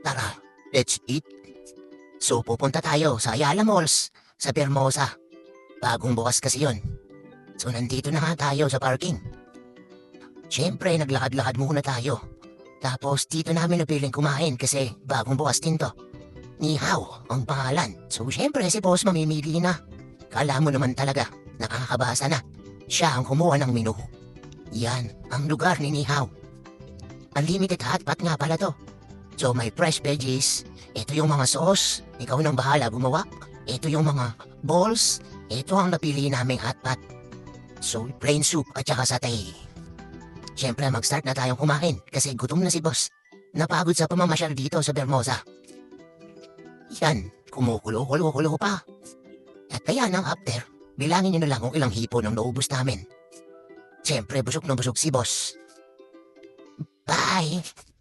Tara, let's eat. So pupunta tayo sa Ayala Malls, sa Bermosa. Bagong bukas kasi yon. So nandito na nga tayo sa parking. Siyempre naglakad-lakad muna tayo. Tapos dito namin napiling kumain kasi bagong bukas din to. Ni Hao ang pangalan. So siyempre si boss mamimili na. Kala mo naman talaga, nakakabasa na. Siya ang kumuha ng menu. Yan, ang lugar ni Hao. Unlimited hotpot nga pala to. So may fresh veggies, ito yung mga sauce, ikaw nang bahala gumawa. Ito yung mga balls, ito ang napili naming hotpot. So plain soup at saka satay. Siyempre mag-start na tayong kumain kasi gutom na si boss. Napagod sa pamamasyal dito sa Bermosa. Yan, kumukulo-kulo-kulo pa. At kaya nang after, bilangin nyo na lang kung ilang hipo nang naubos namin. Siyempre busog na busog si boss. Bye!